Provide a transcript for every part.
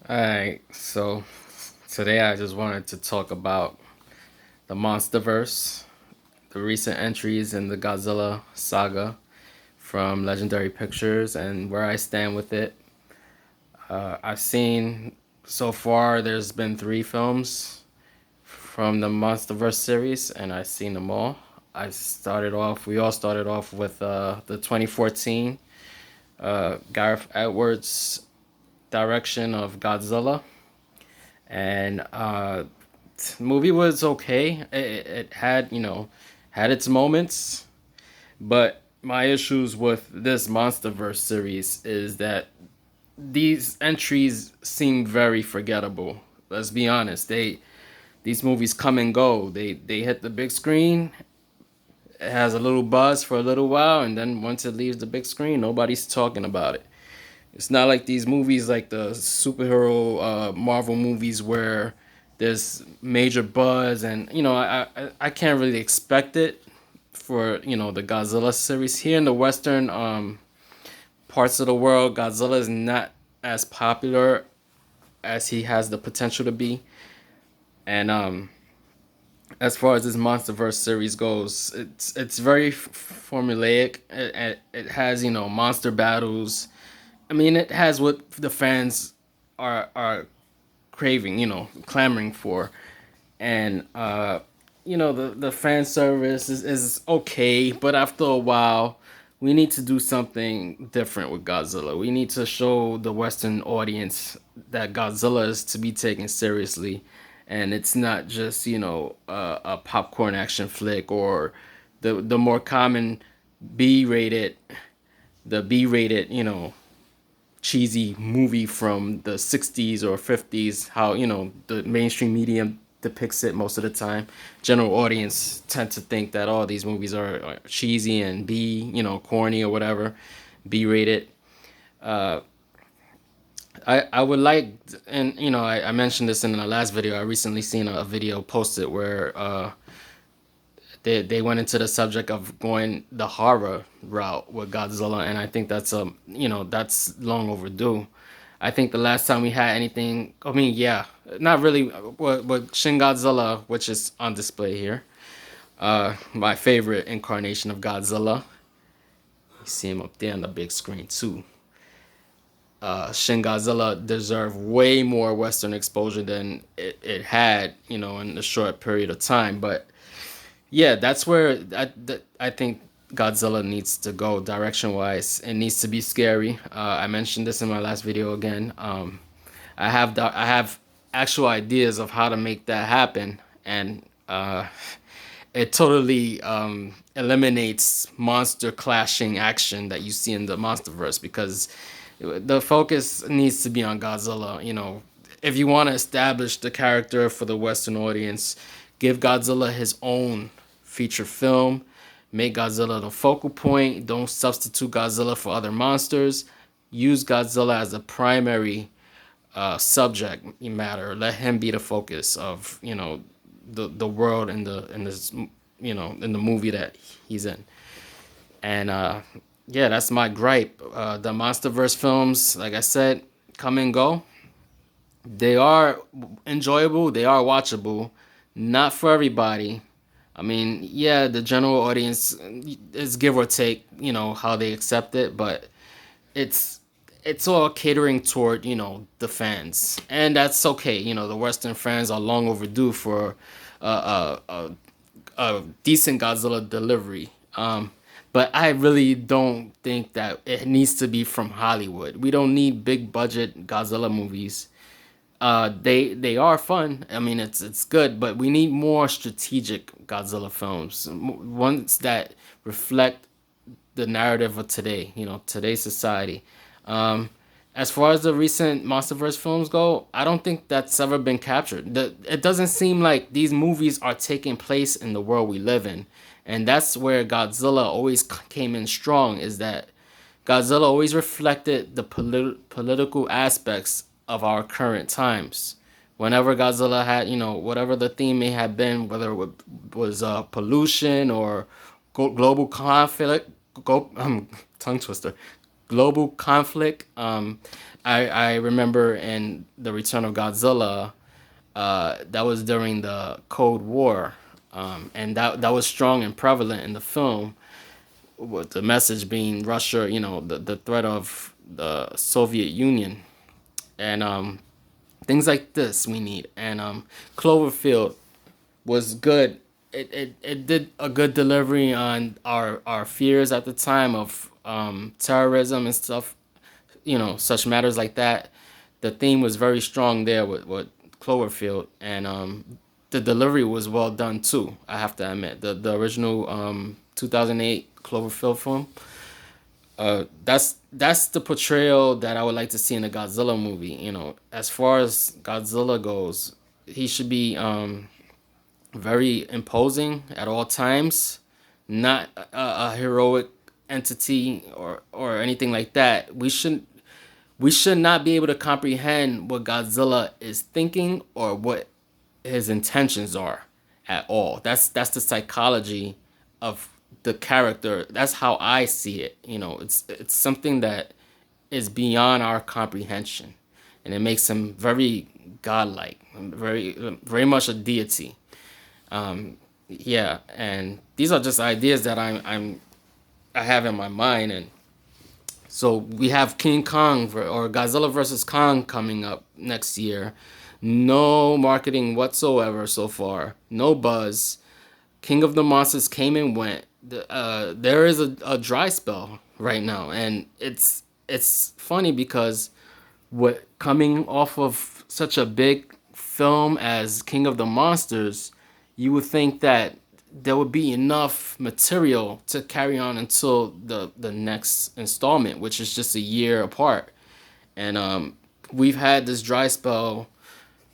Alright, so today I just wanted to talk about the Monsterverse, the recent entries in the Godzilla saga from Legendary Pictures, and where I stand with it. I've seen so far, there's been three films from the Monsterverse series, and I've seen them all. We all started off with the 2014 Gareth Edwards direction of Godzilla. And the movie was okay. It had, had its moments, but my issues with this MonsterVerse series is that these entries seem very forgettable. Let's be honest. These movies come and go. They hit the big screen. It has a little buzz for a little while, and then once it leaves the big screen, nobody's talking about it. It's not like these movies, like the superhero Marvel movies, where there's major buzz, and I can't really expect it for the Godzilla series here in the Western parts of the world. Godzilla is not as popular as he has the potential to be, and as far as this MonsterVerse series goes, it's very formulaic. It has monster battles. I mean, it has what the fans are craving, clamoring for, and the fan service is okay, but after a while, we need to do something different with Godzilla. We need to show the Western audience that Godzilla is to be taken seriously, and it's not just a popcorn action flick or the more common B-rated, the B-rated cheesy movie from the 60s or 50s, how the mainstream media depicts it most of the time. General audience tend to think that all these movies are cheesy and corny or whatever, B-rated. I would like, and I mentioned this in the last video. I recently seen a video posted where they went into the subject of going the horror route with Godzilla, and I think that's long overdue. I think the last time we had anything, I mean, yeah, not really, with Shin Godzilla, which is on display here. My favorite incarnation of Godzilla. You see him up there on the big screen too. Shin Godzilla deserved way more Western exposure than it had, in a short period of time. But yeah, that's where I think Godzilla needs to go direction wise. It needs to be scary. I mentioned this in my last video again. I have actual ideas of how to make that happen, and it totally eliminates monster clashing action that you see in the MonsterVerse, because the focus needs to be on Godzilla. If you want to establish the character for the Western audience, give Godzilla his own feature film. Make Godzilla the focal point. Don't substitute Godzilla for other monsters. Use Godzilla as a primary subject matter. Let him be the focus of the world in this in the movie that he's in. And yeah, that's my gripe. The MonsterVerse films, like I said, come and go. They are enjoyable. They are watchable. Not for everybody. I mean, yeah, the general audience is give or take, how they accept it, but it's it's all catering toward the fans, and that's okay. The Western fans are long overdue for a decent Godzilla delivery. But I really don't think that it needs to be from Hollywood. We don't need big budget Godzilla movies. They are fun. I mean, it's good, but we need more strategic Godzilla films, ones that reflect the narrative of today. Today's society. Um, as far as the recent MonsterVerse films go, I don't think that's ever been captured. It doesn't seem like these movies are taking place in the world we live in, and that's where Godzilla always came in strong. Is that Godzilla always reflected the political aspects of our current times. Whenever Godzilla had, whatever the theme may have been, whether it was pollution or global conflict, tongue twister, global conflict. I remember in the Return of Godzilla, that was during the Cold War, and that was strong and prevalent in the film. With the message being Russia, the threat of the Soviet Union, and things like this we need. And Cloverfield was good. It did a good delivery on our fears at the time of terrorism and stuff, such matters like that. The theme was very strong there with Cloverfield, and the delivery was well done too. I have to admit, the original 2008 Cloverfield film. That's the portrayal that I would like to see in a Godzilla movie. As far as Godzilla goes, he should be very imposing at all times, not a heroic entity or anything like that. We should not be able to comprehend what Godzilla is thinking or what his intentions are at all. That's the psychology of the character. That's how I see it. It's something that is beyond our comprehension, and it makes him very godlike, very much a deity. Yeah, and these are just ideas that I have in my mind. And so we have King Kong or Godzilla versus Kong coming up next year. No marketing whatsoever so far. No buzz. King of the Monsters came and went. There is a dry spell right now, and it's funny because what coming off of such a big film as King of the Monsters, you would think that there would be enough material to carry on until the next installment, which is just a year apart. And we've had this dry spell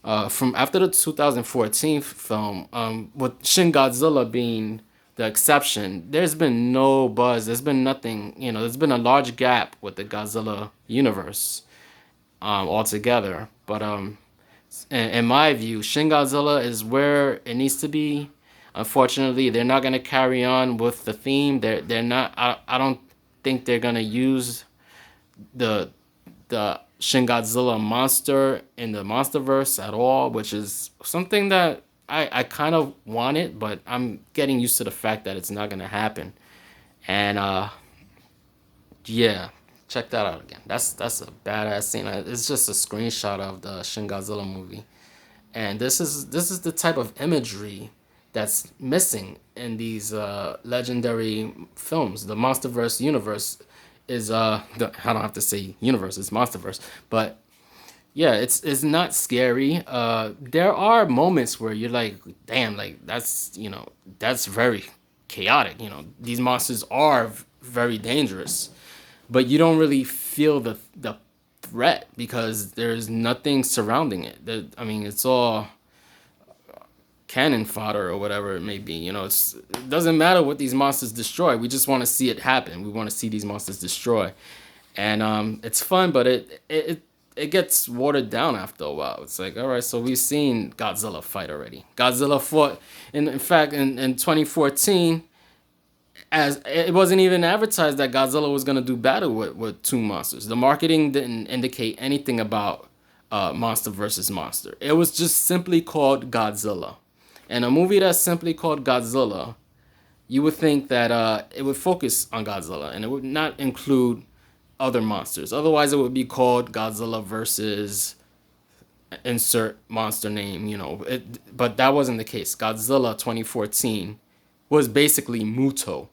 from after the 2014 film, with Shin Godzilla being the exception. There's been no buzz. There's been nothing. There's been a large gap with the Godzilla universe altogether. But in my view, Shin Godzilla is where it needs to be. Unfortunately, they're not gonna carry on with the theme. They're not. I don't think they're gonna use the Shin Godzilla monster in the Monsterverse at all, which is something that I kind of wanted, but I'm getting used to the fact that it's not gonna happen. And yeah, check that out again. That's a badass scene. It's just a screenshot of the Shin Godzilla movie, and this is the type of imagery that's missing in these legendary films. The Monsterverse universe is I don't have to say universe, it's Monsterverse, but yeah, it's not scary. There are moments where you're like, damn, like that's very chaotic. These monsters are very dangerous, but you don't really feel the threat because there's nothing surrounding it. I mean, it's all cannon fodder or whatever it may be. It doesn't matter what these monsters destroy. We just want to see it happen. We want to see these monsters destroy, and it's fun, but it gets watered down after a while. It's like, all right, so we've seen Godzilla fight already. Godzilla fought, in fact, in 2014. As it wasn't even advertised that Godzilla was gonna do battle with two monsters. The marketing didn't indicate anything about monster versus monster. It was just simply called Godzilla. And a movie that's simply called Godzilla, you would think that it would focus on Godzilla and it would not include other monsters. Otherwise, it would be called Godzilla versus insert monster name. But that wasn't the case. Godzilla 2014 was basically Muto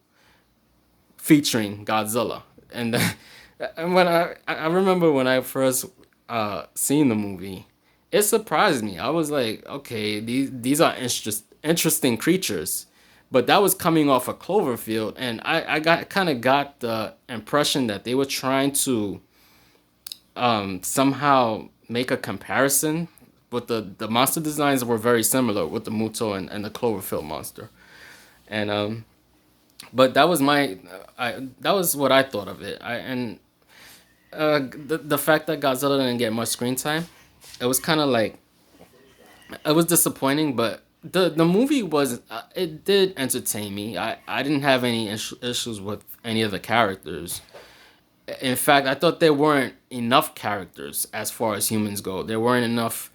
featuring Godzilla. And and when I remember when I first seen the movie, it surprised me. I was like, okay, these are interesting creatures, but that was coming off of Cloverfield, and I got the impression that they were trying to somehow make a comparison. But the monster designs were very similar with the Muto and the Cloverfield monster, and but that was that was what I thought of it. The fact that Godzilla didn't get much screen time, it was kind of like, it was disappointing. But the movie was it did entertain me. I didn't have any issues with any of the characters. In fact, I thought there weren't enough characters as far as humans go. There weren't enough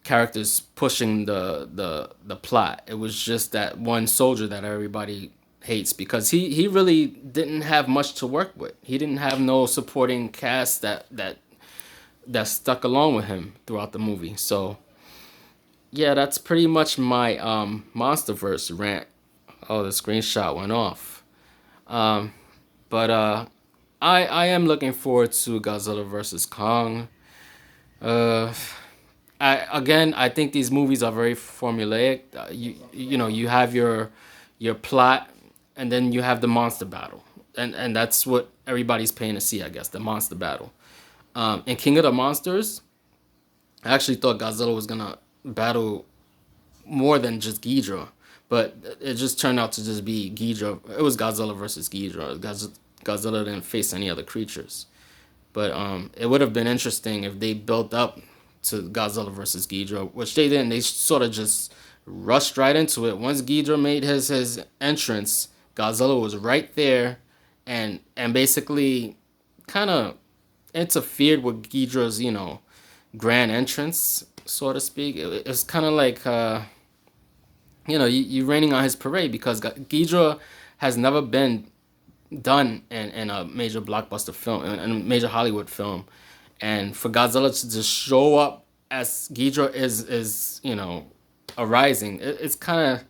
characters pushing the plot. It was just that one soldier that everybody hates because he really didn't have much to work with. He didn't have no supporting cast that stuck along with him throughout the movie. So yeah, that's pretty much my Monsterverse rant. Oh, the screenshot went off. But I am looking forward to Godzilla versus Kong. Uh, I think these movies are very formulaic. You know you have your plot, and then you have the monster battle, and that's what everybody's paying to see. I guess the monster battle. In King of the Monsters, I actually thought Godzilla was gonna battle more than just Ghidorah, but it just turned out to just be Ghidorah. It was Godzilla versus Ghidorah. Godzilla didn't face any other creatures. But it would have been interesting if they built up to Godzilla versus Ghidorah, which they didn't. They sort of just rushed right into it. Once Ghidorah made his entrance, Godzilla was right there, and basically kind of interfered with Ghidorah's grand entrance, so to speak. It's kind of like you raining on his parade because Ghidorah has never been done in a major blockbuster film, in a major Hollywood film, and for Godzilla to just show up as Ghidorah is arising, it's kind of.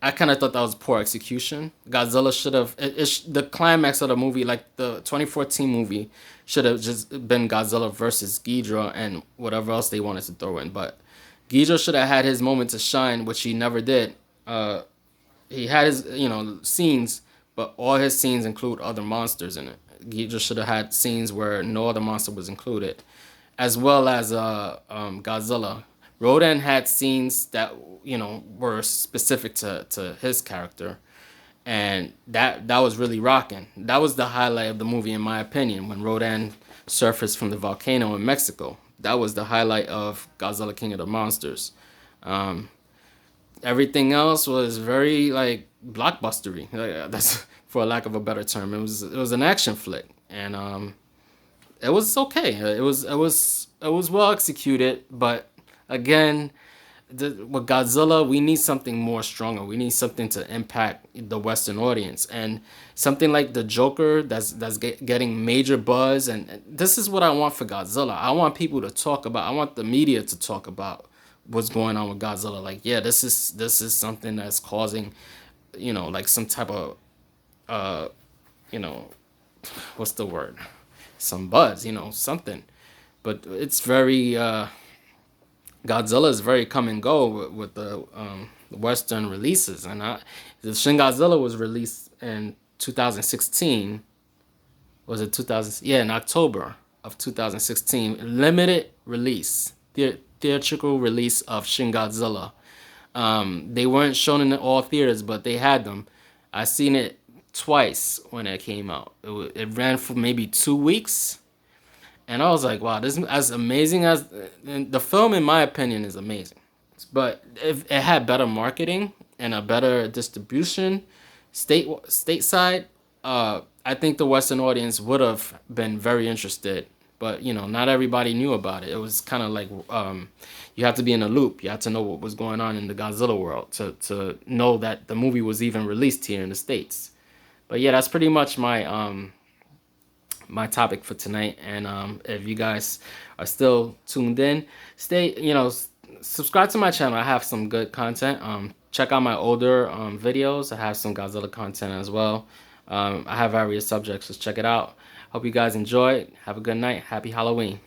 I kind of thought that was poor execution. Godzilla should have the climax of the movie, like the 2014 movie, should have just been Godzilla versus Ghidorah and whatever else they wanted to throw in. But Ghidorah should have had his moment to shine, which he never did. He had his scenes, but all his scenes include other monsters in it. He just should have had scenes where no other monster was included, as well as Godzilla. Rodan had scenes that were specific to his character, and that was really rocking. That was the highlight of the movie, in my opinion, when Rodan surfaced from the volcano in Mexico. That was the highlight of Godzilla King of the Monsters. Um, Everything else was very like blockbustery. That's for a lack of a better term. It was an action flick, and it was okay. It was well executed, but again, with Godzilla, we need something more stronger. We need something to impact the Western audience, and something like the Joker that's getting major buzz. And this is what I want for Godzilla. I want people to talk about. I want the media to talk about what's going on with Godzilla. Like, yeah, this is something that's causing, like some type of, uh, you know, what's the word? Some buzz, something. But it's very Godzilla is very come and go with the Western releases, and the Shin Godzilla was released in 2016. Was it 2000? Yeah, in October of 2016, limited release, theatrical release of Shin Godzilla. They weren't shown in all theaters, but they had them. I seen it twice when it came out. It ran for maybe 2 weeks, and I was like, wow, this is as amazing as the film, in my opinion, is amazing. But if it had better marketing and a better distribution, stateside, I think the Western audience would have been very interested. But not everybody knew about it. It was kind of like you have to be in a loop. You have to know what was going on in the Godzilla world to know that the movie was even released here in the States. But yeah, that's pretty much my topic for tonight. And if you guys are still tuned in, subscribe to my channel. I have some good content. Check out my older videos. I have some Godzilla content as well. I have various subjects, so check it out. Hope you guys enjoy. Have a good night. Happy Halloween.